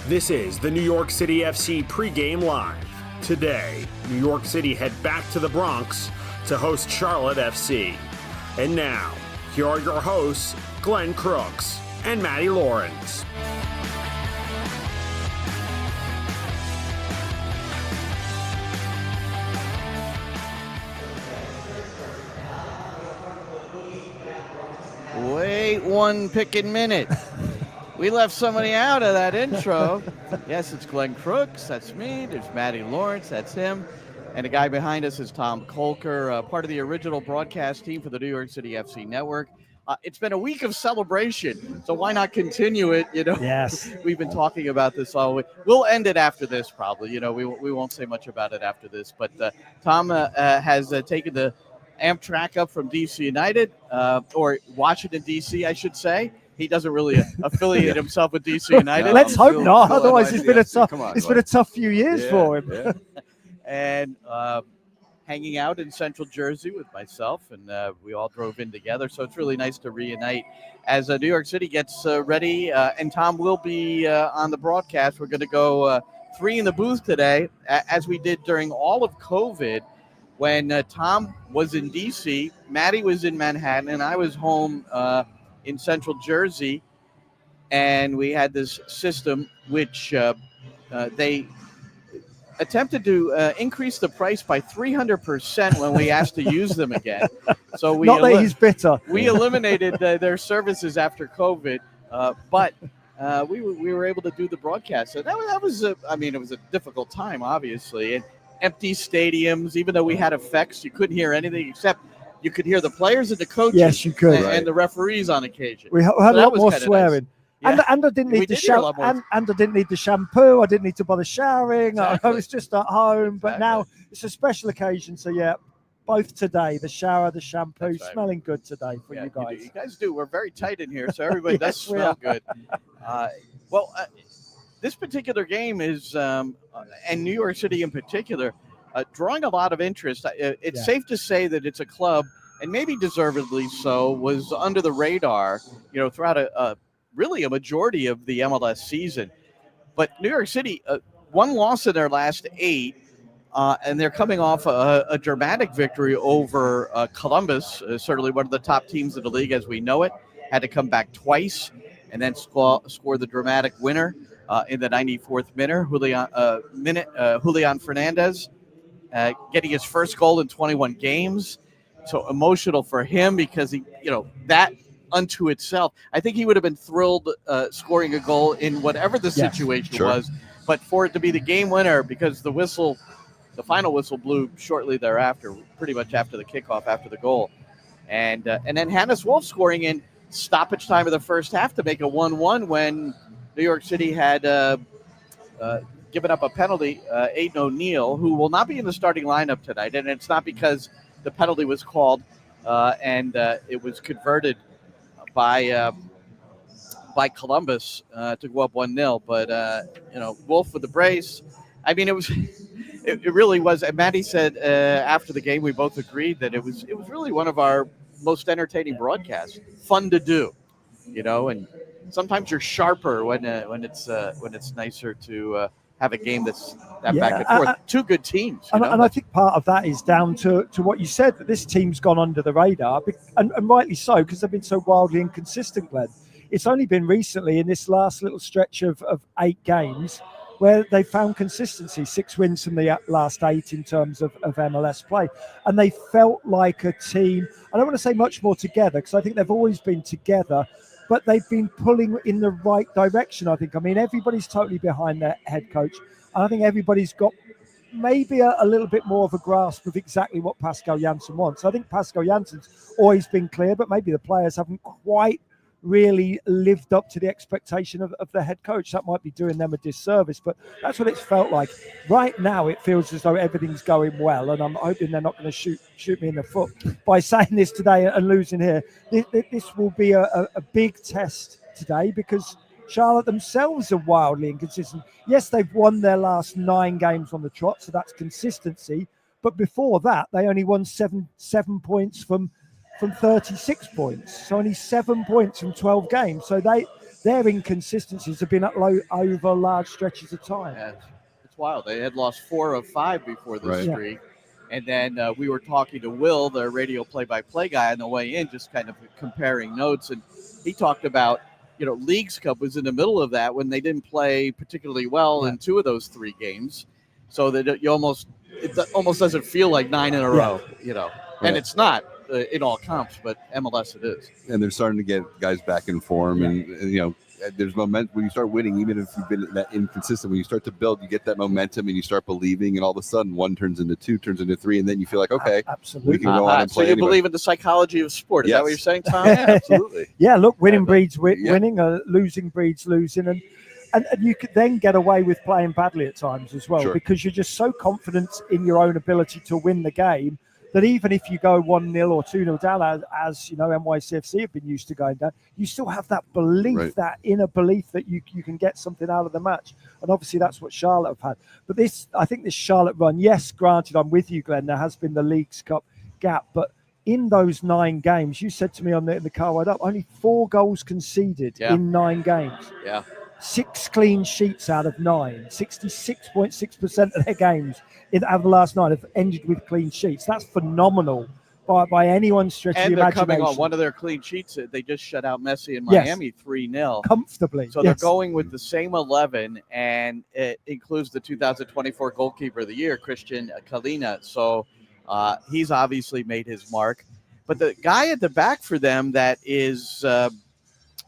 This is the New York City FC Pregame Live. Today, New York City head back to the Bronx to host Charlotte FC. And now, here are your hosts, Glenn Crooks and Matty Lawrence. Wait one pickin' minute. We left somebody out of that intro. Yes, it's Glenn Crooks. That's me. There's Matty Lawrence. That's him. And the guy behind us is Tom Kolker, part of the original broadcast team for the New York City FC network. It's been a week of celebration, so why not continue it? You know, yes. We've been talking about this all week. We'll end it after this, probably. You know, we won't say much about it after this. But Tom has taken the Amtrak up from DC United, or Washington, D.C., I should say. He doesn't really affiliate himself with DC United. Let's hope not. Otherwise, it's been a tough few years for him. Yeah. And hanging out in Central Jersey with myself, and we all drove in together. So it's really nice to reunite as New York City gets ready. And Tom will be on the broadcast. We're going to go 3 in the booth today, as we did during all of COVID. When Tom was in D.C., Matty was in Manhattan, and I was home in Central Jersey, and we had this system which they attempted to increase the price by 300% when we asked to use them again. So we not that he's bitter. We eliminated their services after COVID, but we were able to do the broadcast. So that was it was a difficult time, obviously, and empty stadiums. Even though we had effects, you couldn't hear anything except you could hear the players and the coaches. Yes, you could, and the referees on occasion. We had a lot more swearing. Nice. And I didn't need and I didn't need the shampoo. I didn't need to bother showering. Exactly. I was just at home. But now it's a special occasion. So yeah, both today, the shower, the shampoo, smelling good today for you guys. You guys do. We're very tight in here, so everybody does smell good. This particular game is, and New York City in particular, drawing a lot of interest. It's safe to say that it's a club, and maybe deservedly so, was under the radar, throughout really a majority of the MLS season. But New York City, one loss in their last 8, and they're coming off a dramatic victory over Columbus, certainly one of the top teams in the league as we know it. Had to come back twice and then score the dramatic winner in the 94th minute. Julian Fernandez getting his first goal in 21 games. So emotional for him because that unto itself, I think he would have been thrilled scoring a goal in whatever the situation was, but for it to be the game winner because the final whistle blew shortly thereafter, pretty much after the kickoff, after the goal, and then Hannes Wolf scoring in stoppage time of the first half to make a 1-1 when New York City had given up a penalty. Aiden O'Neill, who will not be in the starting lineup tonight, and it's not because the penalty was called and it was converted by Columbus to go up 1-0, but Wolf with the brace. I mean, it really was. And Matty said after the game, we both agreed that it was really one of our most entertaining broadcasts. Fun to do, and sometimes you're sharper when it's nicer to have a game that's back and forth. Two good teams. And I think part of that is down to what you said, that this team's gone under the radar, and rightly so, because they've been so wildly inconsistent, Glenn. It's only been recently in this last little stretch of 8 games where they found consistency, 6 wins from the last 8 in terms of MLS play. And they felt like a team, I don't want to say much more together, because I think they've always been together, but they've been pulling in the right direction, I think. I mean, everybody's totally behind their head coach. And I think everybody's got maybe a little bit more of a grasp of exactly what Pascal Janssen wants. I think Pascal Janssen's always been clear, but maybe the players haven't quite really lived up to the expectation of the head coach. That might be doing them a disservice, but that's what it's felt like. Right now, it feels as though everything's going well, and I'm hoping they're not going to shoot me in the foot by saying this today and losing here. This will be a big test today because Charlotte themselves are wildly inconsistent. Yes, they've won their last 9 games on the trot, so that's consistency. But before that, they only won seven points from 36 points. So only 7 points from 12 games. So their inconsistencies have been over large stretches of time. Yeah, it's wild. They had lost 4 of 5 before this streak. And then we were talking to Will, the radio play-by-play guy, on the way in, just kind of comparing notes. And he talked about, Leagues Cup was in the middle of that when they didn't play particularly well in 2 of those 3 games. So that it almost doesn't feel like 9 in a row, And it's not in all comps, but MLS it is. And they're starting to get guys back in form, and there's momentum when you start winning. Even if you've been that inconsistent, when you start to build, you get that momentum, and you start believing, and all of a sudden, 1 turns into 2, turns into 3, and then you feel like, okay, absolutely, we can go on and play. So you believe in the psychology of sport? Is that what you're saying, Tom? Yeah, absolutely. Yeah, look, winning breeds winning, losing breeds losing, and you could then get away with playing badly at times as well, because you're just so confident in your own ability to win the game that even if you go 1-0 or 2-0 down, as NYCFC have been used to going down, you still have that belief, that inner belief that you can get something out of the match. And obviously that's what Charlotte have had. But I think this Charlotte run, yes, granted, I'm with you, Glenn, there has been the Leagues Cup gap, but in those 9 games, you said to me in the car ride up, only 4 goals conceded in 9 games. Yeah. 6 clean sheets out of 9. 66.6% of their games out of the last 9 have ended with clean sheets. That's phenomenal by anyone's stretch of the imagination. And they're coming on one of their clean sheets. They just shut out Messi in Miami 3-0. Comfortably. So they're going with the same 11, and it includes the 2024 goalkeeper of the year, Christian Kalina. So he's obviously made his mark. But the guy at the back for them that is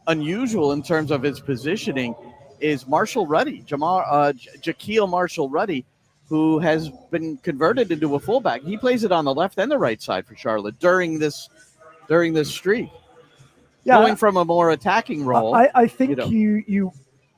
unusual in terms of his positioning is Marshall Ruddy, Jaquil Marshall Ruddy, who has been converted into a fullback. He plays it on the left and the right side for Charlotte during this streak. Going from a more attacking role. I think you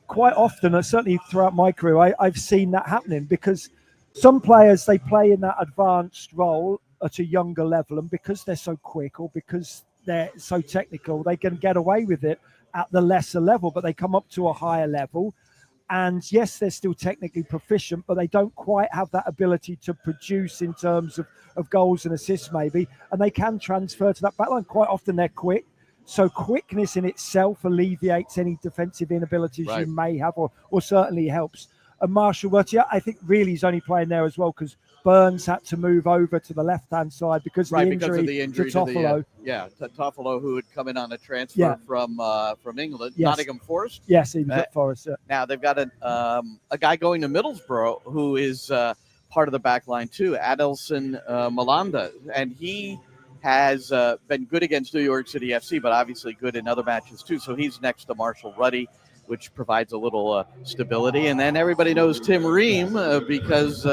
quite often, certainly throughout my career, I've seen that happening, because some players, they play in that advanced role at a younger level, and because they're so quick or because they're so technical, they can get away with it at the lesser level, but they come up to a higher level. And yes, they're still technically proficient, but they don't quite have that ability to produce in terms of goals and assists maybe. And they can transfer to that backline. Quite often they're quick. So quickness in itself alleviates any defensive inabilities you may have, or certainly helps. And Marshall Ruddy, I think really he's only playing there as well because Burns had to move over to the left-hand side because of the injury to Toffolo. Toffolo, who had come in on a transfer from England, Nottingham Forest. Yes, he was at Forest. Yeah. Now they've got a guy going to Middlesbrough who is part of the back line too, Adelson Malanda, and he has been good against New York City FC, but obviously good in other matches too. So he's next to Marshall Ruddy, which provides a little stability. And then everybody knows Tim Ream because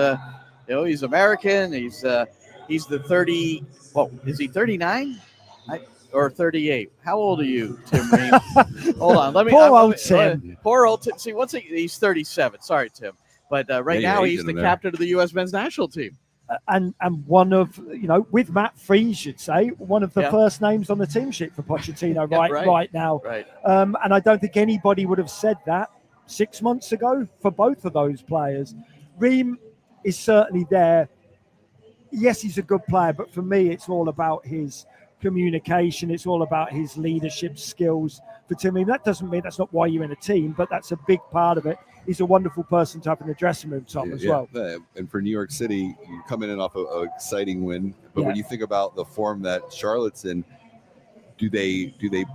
he's American. He's the 30. Well, is he 39 or 38? How old are you, Tim Ream? Hold on. Poor old Tim. Poor old Tim. See, he's 37. Sorry, Tim. But right now he's the captain of the U.S. men's national team. And one of, with Matt Free, should say, one of the first names on the team sheet for Pochettino right now. Right. And I don't think anybody would have said that 6 months ago for both of those players. Ream is certainly there. Yes, he's a good player, but for me, it's all about his communication. It's all about his leadership skills. For Tim Ream, that doesn't mean that's not why you're in a team, but that's a big part of it. He's a wonderful person to have in the dressing room, Tom, as well. And for New York City, you're coming in off an exciting win. But when you think about the form that Charlotte's in, do they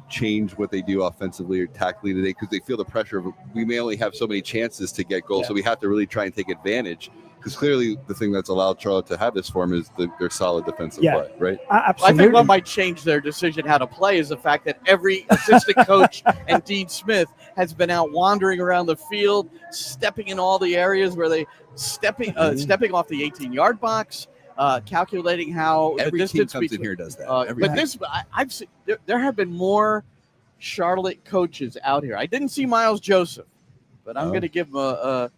change what they do offensively or tactically today? Because they feel the pressure of, we may only have so many chances to get goals, so we have to really try and take advantage. Because clearly the thing that's allowed Charlotte to have this form is their solid defensive play, right? Absolutely. I think what might change their decision how to play is the fact that every assistant coach and Dean Smith has been out wandering around the field, stepping in all the areas where they stepping off the 18-yard box, calculating how every the distance team comes in here does that. I've seen there have been more Charlotte coaches out here. I didn't see Miles Joseph, but I'm going to give him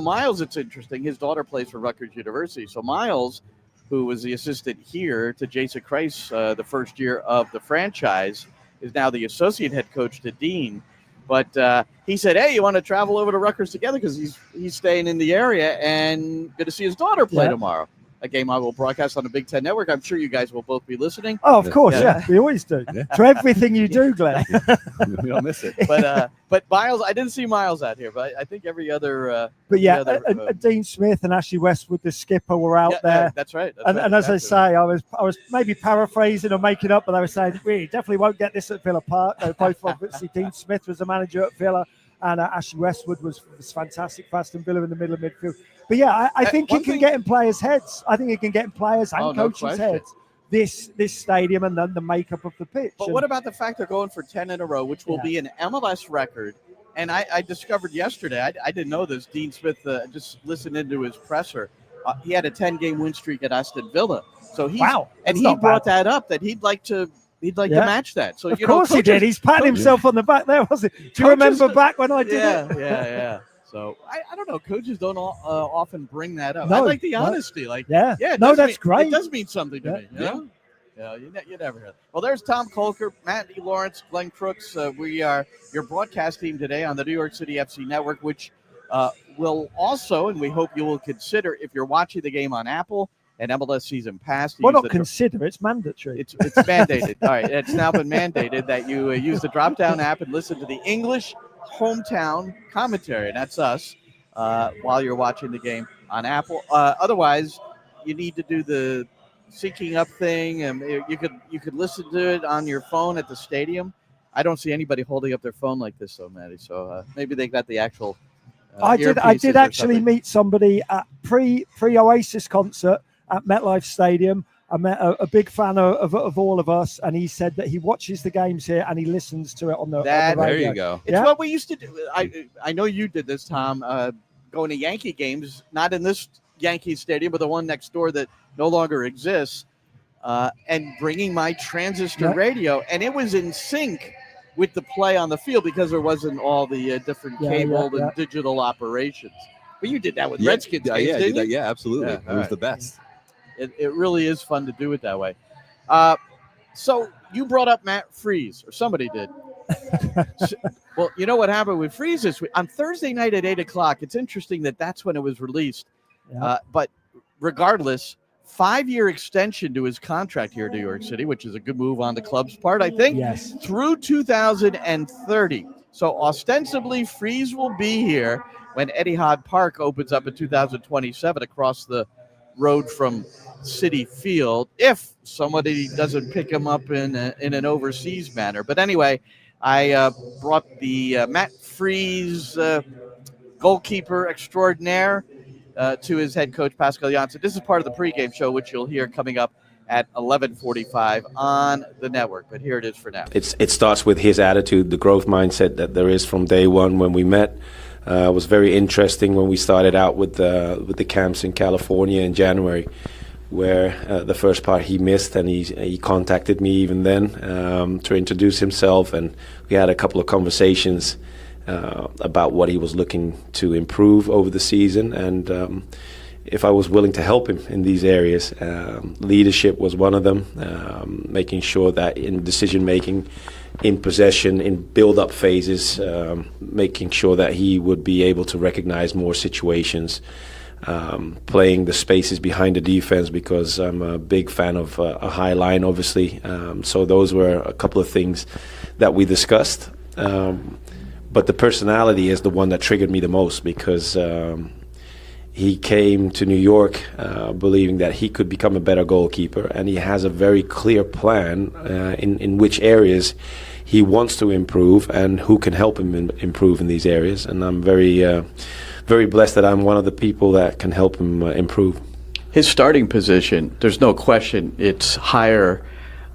Miles, it's interesting. His daughter plays for Rutgers University. So Miles, who was the assistant here to Jason Kreis the first year of the franchise, is now the associate head coach to Dean. But he said, hey, you want to travel over to Rutgers together? Because he's staying in the area and going to see his daughter play tomorrow. a game I will broadcast on the Big Ten Network. I'm sure you guys will both be listening. Oh, of course, yeah. We always do. Yeah. To everything you do, Glenn. We don't miss it. But Miles, I didn't see Miles out here, but I think every other. But yeah, Dean Smith and Ashley Westwood, the skipper, were out there. Yeah, that's right. And as I say, I was maybe paraphrasing or making up, but they were saying we definitely won't get this at Villa Park. They both obviously Dean Smith was the manager at Villa, and Ashley Westwood was fantastic for Aston Villa in the middle of midfield. But yeah, I think it can get in players' heads. I think it can get in players and coaches' heads. This stadium and then the makeup of the pitch. But what about the fact they're going for 10 in a row, which will be an MLS record? And I discovered yesterday, I didn't know this. Dean Smith, just listened into his presser. He had a 10-game win streak at Aston Villa. So he brought that up that he'd like to match that. So of course he did. He's patting himself on the back there, wasn't he? Do you remember back when I did it? Yeah. So I don't know. Coaches don't often bring that up. I like the honesty. That's great. It does mean something to me. You know? Yeah, you never hear. Well, there's Tom Kolker, Matty Lawrence, Glenn Crooks. We are your broadcast team today on the New York City FC Network, which will also, and we hope you will consider, if you're watching the game on Apple and MLS Season Pass. Well, not consider, it's mandatory. It's mandated. All right, it's now been mandated that you use the drop-down app and listen to the English hometown commentary, and that's us, while you're watching the game on Apple. Otherwise, you need to do the syncing up thing, and you could listen to it on your phone at the stadium. I don't see anybody holding up their phone like this, though, Matty. So maybe they got the actual. I did actually meet somebody at pre Oasis concert at MetLife Stadium. I met a big fan of all of us, and he said that he watches the games here and he listens to it on the radio. There you go. It's what we used to do. I know you did this, Tom, going to Yankee games, not in this Yankee stadium, but the one next door that no longer exists, and bringing my transistor radio, and it was in sync with the play on the field because there wasn't all the different cable and digital operations. But you did that with Redskins games, didn't you? Yeah, absolutely. It was the best. It really is fun to do it that way. So you brought up Matt Freese, or somebody did. Well, you know what happened with Freese this week? On Thursday night at 8 o'clock, it's interesting that's when it was released. Yeah. But regardless, 5-year extension to his contract here in New York City, which is a good move on the club's part, I think. Yes. Through 2030. So ostensibly, Freese will be here when Etihad Park opens up in 2027 across the road from Citi Field, if somebody doesn't pick him up in an overseas manner. But anyway, I brought the Matt Freese goalkeeper extraordinaire to his head coach, Pascal Janssen. This is part of the pregame show, which you'll hear coming up at 11:45 on the network. But here it is for now. It starts with his attitude, the growth mindset that there is from day one when we met. It was very interesting when we started out with the camps in California in January, where the first part he missed, and he contacted me even then to introduce himself, and we had a couple of conversations about what he was looking to improve over the season, and if I was willing to help him in these areas. Leadership was one of them, making sure that in decision making, in possession, in build-up phases, making sure that he would be able to recognize more situations, playing the spaces behind the defense, because I'm a big fan of a high line, obviously. So those were a couple of things that we discussed. But the personality is the one that triggered me the most, because he came to New York believing that he could become a better goalkeeper, and he has a very clear plan in which areas he wants to improve and who can help him improve in these areas. And I'm very blessed that I'm one of the people that can help him improve. His starting position, there's no question, it's higher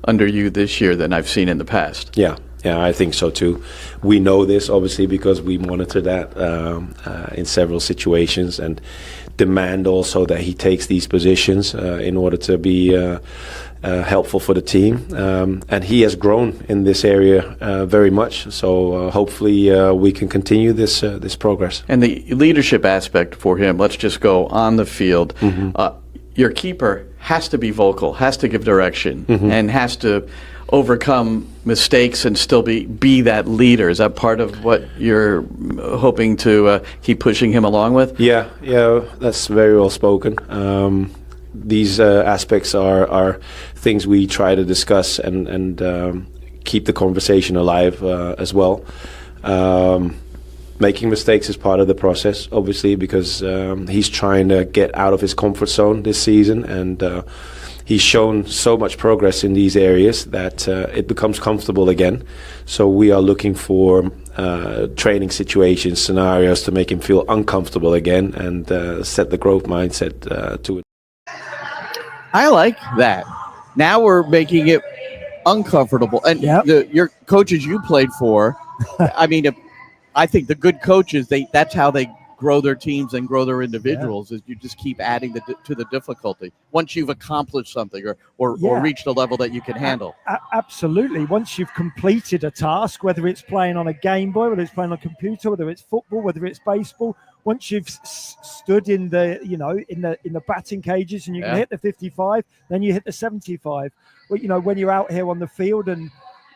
under you this year than I've seen in the past. Yeah, I think so too. We know this obviously because we monitor that in several situations, and demand also that he takes these positions in order to be helpful for the team. And he has grown in this area very much. So hopefully we can continue this progress. And the leadership aspect for him, let's just go on the field. Mm-hmm. Your keeper has to be vocal, has to give direction, mm-hmm. and has to overcome mistakes and still be that leader. Is that part of what you're hoping to keep pushing him along with? Yeah, that's very well spoken. these aspects are things we try to discuss and keep the conversation alive as well. Making mistakes is part of the process, obviously, because he's trying to get out of his comfort zone this season, and he's shown so much progress in these areas that it becomes comfortable again. So we are looking for training situations, scenarios to make him feel uncomfortable again and set the growth mindset to it. I like that. Now we're making it uncomfortable. And your coaches you played for, I mean, I think the good coaches, that's how they grow their teams and grow their individuals, is you just keep adding to the difficulty once you've accomplished something or reached a level that you can handle. Absolutely. Once you've completed a task, whether it's playing on a Game Boy, whether it's playing on a computer, whether it's football, whether it's baseball, once you've stood in the in the batting cages and you can hit the 55, then you hit the 75. Well, when you're out here on the field and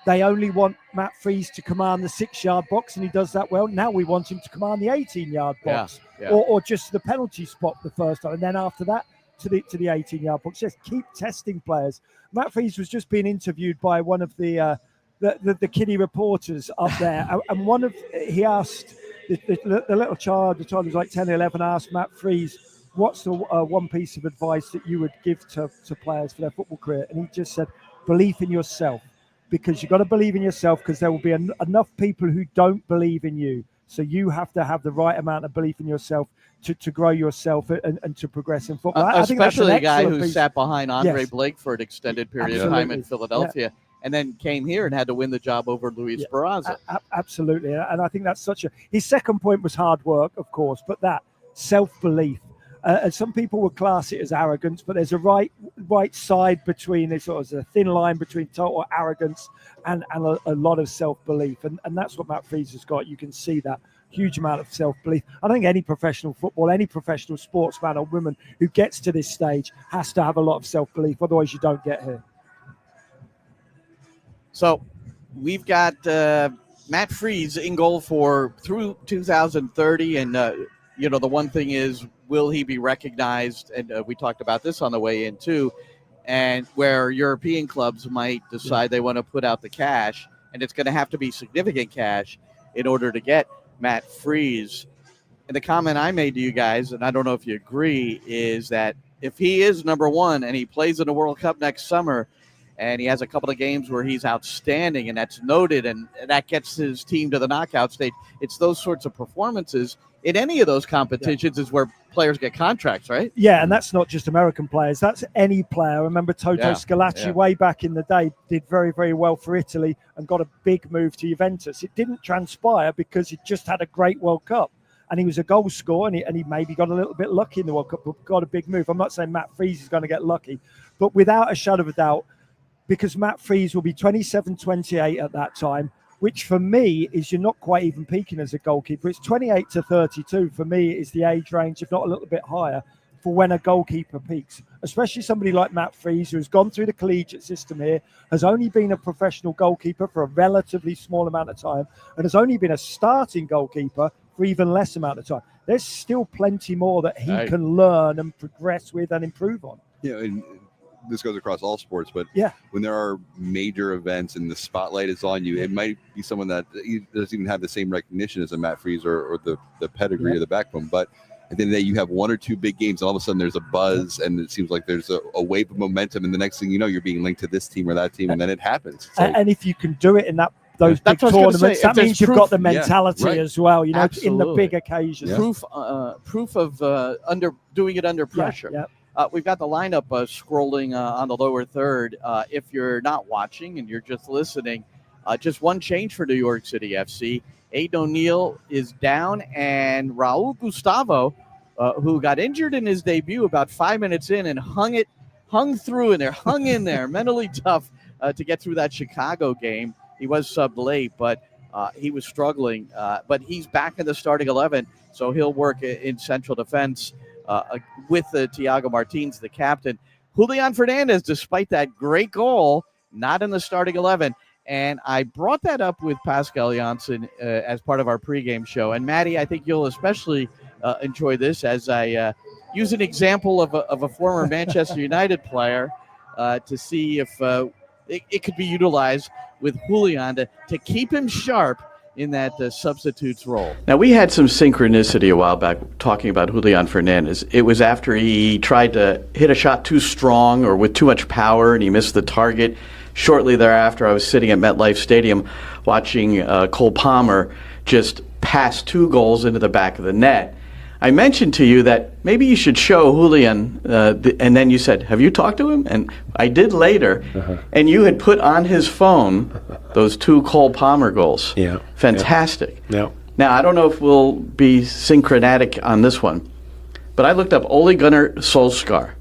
they only want Matt Freese to command the 6-yard box, and he does that well. Now we want him to command the 18-yard box, or just the penalty spot the first time, and then after that to the 18-yard box. Just keep testing players. Matt Freese was just being interviewed by one of the kiddie reporters up there, and he asked the little child, the child was like 10 or 11, asked Matt Freese, "What's the one piece of advice that you would give to players for their football career?" And he just said, "Believe in yourself." Because you've got to believe in yourself, because there will be enough people who don't believe in you. So you have to have the right amount of belief in yourself to grow yourself and to progress in football. Especially a guy who sat behind Andre Blake for an extended period of time in Philadelphia and then came here and had to win the job over Luis Barraza. Absolutely. And I think that's his second point was hard work, of course, but that self-belief. And some people would class it as arrogance, but there's a right side between, there's sort of a thin line between total arrogance and a lot of self-belief. And that's what Matt Freese has got. You can see that huge amount of self-belief. I think any professional football, any professional sportsman or woman who gets to this stage has to have a lot of self-belief. Otherwise, you don't get here. So we've got Matt Freese in goal through 2030. And, the one thing is, will he be recognized? And we talked about this on the way in too, and where European clubs might decide they want to put out the cash, and it's going to have to be significant cash in order to get Matt Freese. And the comment I made to you guys, and I don't know if you agree, is that if he is number one and he plays in the World Cup next summer and he has a couple of games where he's outstanding and that's noted and that gets his team to the knockout stage, it's those sorts of performances in any of those competitions is where players get contracts, right? Yeah, and that's not just American players. That's any player. I remember Toto Scalacci way back in the day did very, very well for Italy and got a big move to Juventus. It didn't transpire because he just had a great World Cup. And he was a goal scorer, and he maybe got a little bit lucky in the World Cup, but got a big move. I'm not saying Matt Freese is going to get lucky, but without a shadow of a doubt, because Matt Freese will be 27, 28 at that time, which for me is you're not quite even peaking as a goalkeeper. It's 28 to 32 for me is the age range, if not a little bit higher, for when a goalkeeper peaks. Especially somebody like Matt Freese, who has gone through the collegiate system here, has only been a professional goalkeeper for a relatively small amount of time, and has only been a starting goalkeeper for even less amount of time. There's still plenty more that he can learn and progress with and improve on. Yeah, and this goes across all sports, but when there are major events and the spotlight is on you, it might be someone that doesn't even have the same recognition as a Matt Freese or the pedigree or the backbone. But at the end of the day, you have one or two big games, and all of a sudden there's a buzz, and it seems like there's a wave of momentum, and the next thing you know, you're being linked to this team or that team, and then it happens. So, and if you can do it in those big tournaments, that means you've got the mentality as well, in the big occasions. Proof of doing it under pressure. We've got the lineup scrolling on the lower third. If you're not watching and you're just listening, just one change for New York City FC. Aiden O'Neill is down, and Raul Gustavo, who got injured in his debut about 5 minutes in and hung in there, mentally tough to get through that Chicago game. He was subbed late, but he was struggling. But he's back in the starting 11, so he'll work in central defense with Thiago Martins, the captain. Julian Fernandez, despite that great goal, not in the starting 11. And I brought that up with Pascal Janssen as part of our pregame show. And Matty, I think you'll especially enjoy this as I use an example of a former Manchester United player to see if it could be utilized with Julian to keep him sharp in that substitute's role. Now, we had some synchronicity a while back talking about Julian Fernandez. It was after he tried to hit a shot too strong or with too much power and he missed the target. Shortly thereafter, I was sitting at MetLife Stadium watching Cole Palmer just pass 2 goals into the back of the net. I mentioned to you that maybe you should show Julian, and then you said, have you talked to him? And I did later, and you had put on his phone those 2 Cole Palmer goals. Yeah. Fantastic. Yeah. Now, I don't know if we'll be synchronatic on this one, but I looked up Ole Gunnar Solskjaer.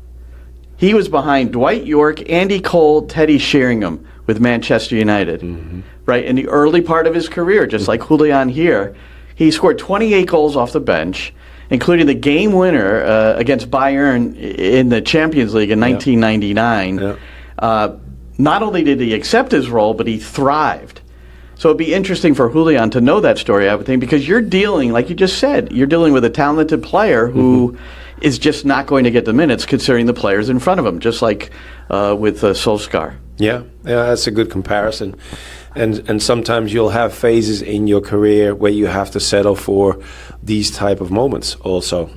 He was behind Dwight York, Andy Cole, Teddy Sheringham with Manchester United, right? In the early part of his career, just like Julian here, he scored 28 goals off the bench, including the game winner against Bayern in the Champions League in 1999. Yeah. Not only did he accept his role, but he thrived. So it'd be interesting for Julian to know that story, I would think, because you're dealing, like you just said, you're dealing with a talented player who is just not going to get the minutes considering the players in front of him, just like with Solskjaer. Yeah, that's a good comparison. And sometimes you'll have phases in your career where you have to settle for these type of moments also.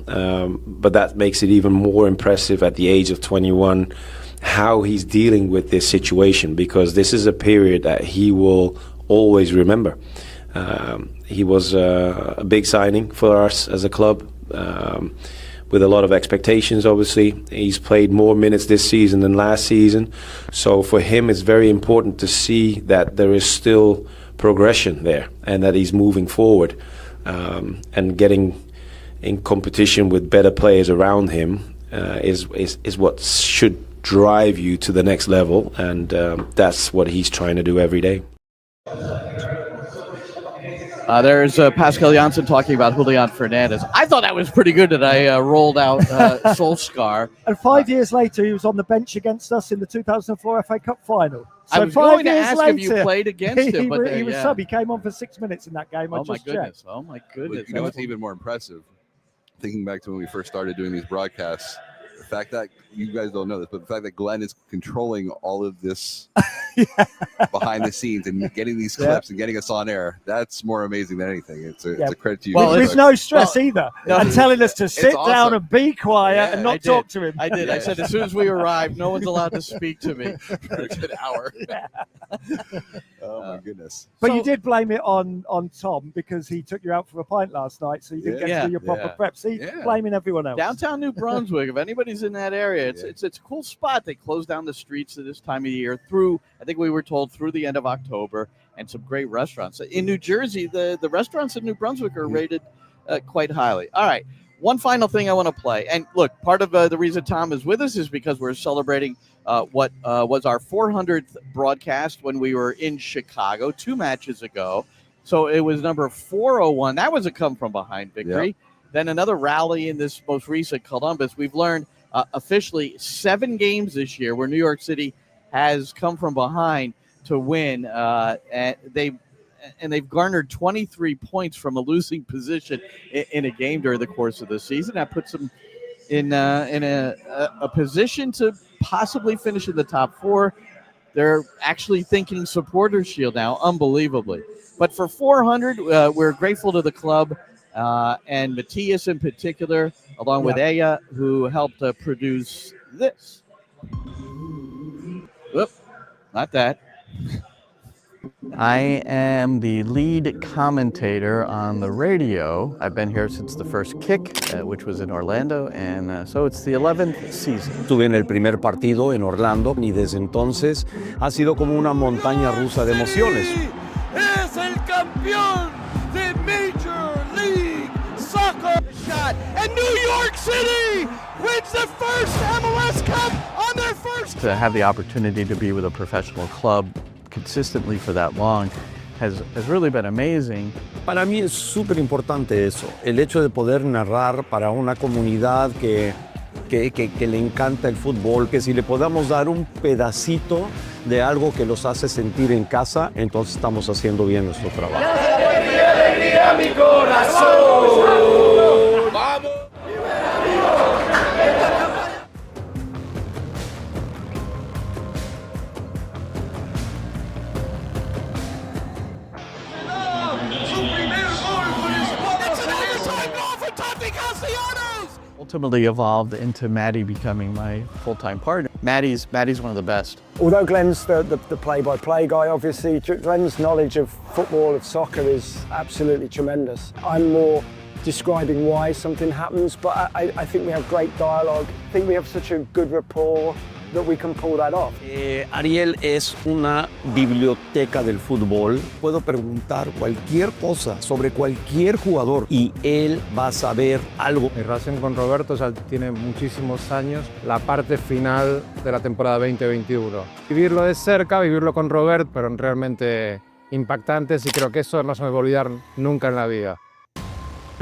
But that makes it even more impressive at the age of 21 how he's dealing with this situation, because this is a period that he will always remember. He was a big signing for us as a club, with a lot of expectations, obviously. He's played more minutes this season than last season. So for him, it's very important to see that there is still progression there and that he's moving forward and getting in competition with better players around him is what should drive you to the next level. And that's what he's trying to do every day. There's Pascal Janssen talking about Julian Fernandez. I thought that was pretty good that I rolled out Solskjaer. And 5 years later, he was on the bench against us in the 2004 FA Cup final. So I was going to ask if you played against him, but he was sub. He came on for 6 minutes in that game. Oh my goodness! Oh my goodness! You know what's even more impressive? Thinking back to when we first started doing these broadcasts, the fact that you guys don't know this, but the fact that Glenn is controlling all of this behind the scenes and getting these clips and getting us on air, that's more amazing than anything. It's a credit to you. Well, with no stress either. No, and telling us to sit down and be quiet and not talk to him. I did. I said, as soon as we arrive, no one's allowed to speak to me for a good hour. Oh, my goodness. But you did blame it on Tom because he took you out for a pint last night, so you didn't get to do your proper prep. See, blaming everyone else. Downtown New Brunswick, if anybody's in that area, it's a cool spot. They close down the streets at this time of year through, I think we were told, through the end of October, and some great restaurants. In New Jersey, the restaurants in New Brunswick are rated quite highly. All right, one final thing I want to play. And look, part of the reason Tom is with us is because we're celebrating what was our 400th broadcast when we were in Chicago 2 matches ago. So it was number 401. That was a come-from-behind victory. Yep. Then another rally in this most recent Columbus. We've learned officially 7 games this year where New York City has come from behind to win, and they've garnered 23 points from a losing position in a game during the course of the season. That puts them in a position to possibly finish in the top 4. They're actually thinking Supporters Shield now, unbelievably. But for 400, we're grateful to the club and Matthias in particular, along with Aya, who helped produce this. Whoop, not that. I am the lead commentator on the radio. I've been here since the first kick, which was in Orlando, and so it's the 11th season. Estuve en el primer partido en Orlando y desde entonces ha sido como una montaña rusa de emociones. Es el campeón de Major League Soccer. Shot, and New York City wins the first MLS Cup on their first. To have the opportunity to be with a professional club consistently for that long has really been amazing. Para mí es súper importante eso, el hecho de poder narrar para una comunidad que le encanta el fútbol, que si le podamos dar un pedacito de algo que los hace sentir en casa, entonces estamos haciendo bien nuestro trabajo. ¡Alegría, mi corazón! ¡Vamos! ultimately evolved into Matty becoming my full-time partner. Matty's one of the best. Although Glenn's the play-by-play guy, obviously, Glenn's knowledge of football, of soccer is absolutely tremendous. I'm more describing why something happens, but I think we have great dialogue. I think we have such a good rapport that we can pull that off. Ariel es una biblioteca del fútbol. Puedo preguntar cualquier cosa sobre cualquier jugador y él va a saber algo. Mi relación con Roberto ya tiene muchísimos años, la parte final de la temporada 2021. Vivirlo de cerca, vivirlo con Robert, pero realmente impactantes y creo que eso no se me va a olvidar nunca en la vida.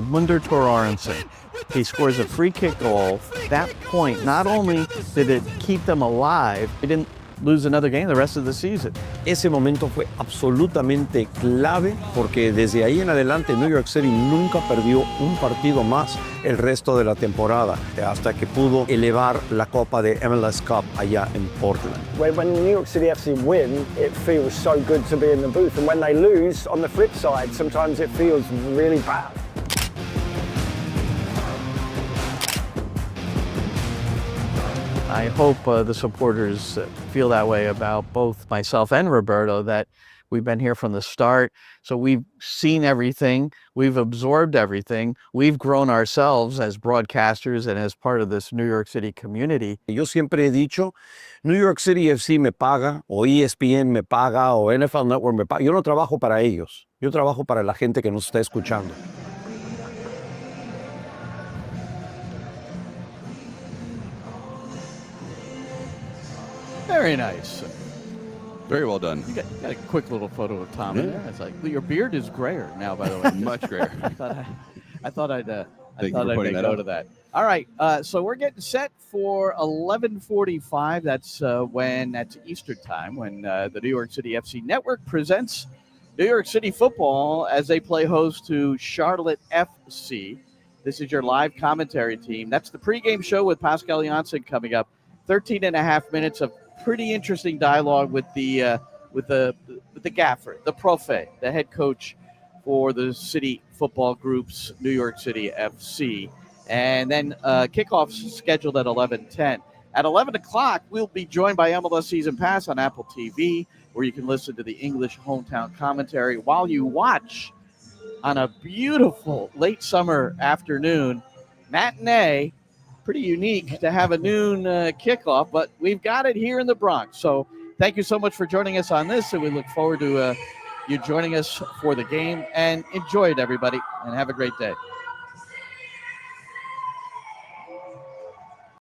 Munder Tor-Aronson, he scores a free kick goal. That point, not only did it keep them alive, they didn't lose another game the rest of the season. Ese momento fue absolutamente clave porque desde ahí en adelante New York City nunca perdió un partido más el resto de la temporada hasta que pudo elevar la copa de MLS Cup allá en Portland. When New York City FC win, it feels so good to be in the booth, and when they lose, on the flip side, sometimes it feels really bad. I hope the supporters feel that way about both myself and Roberto, that we've been here from the start. So we've seen everything, we've absorbed everything, we've grown ourselves as broadcasters and as part of this New York City community. Yo siempre he dicho, New York City FC me paga, o ESPN me paga, o NFL Network me paga. Yo no trabajo para ellos, yo trabajo para la gente que nos está escuchando. Very nice. Very well done. You got a quick little photo of Tom in there. It's like, your beard is grayer now, by the way. Much grayer. I thought I'd pointing go to that. All right, so we're getting set for 11:45. That's Eastern time when the New York City FC Network presents New York City football as they play host to Charlotte FC. This is your live commentary team. That's the pregame show with Pascal Janssen coming up. 13 and a half minutes of pretty interesting dialogue with the gaffer, the profe, the head coach for the City Football Group's New York City FC. And then kickoff's scheduled at 11:10. At 11 o'clock, we'll be joined by MLS Season Pass on Apple TV, where you can listen to the English hometown commentary while you watch on a beautiful late summer afternoon matinee. Pretty unique to have a noon kickoff, but we've got it here in the Bronx. So thank you so much for joining us on this, and we look forward to you joining us for the game. And enjoy it, everybody, and have a great day.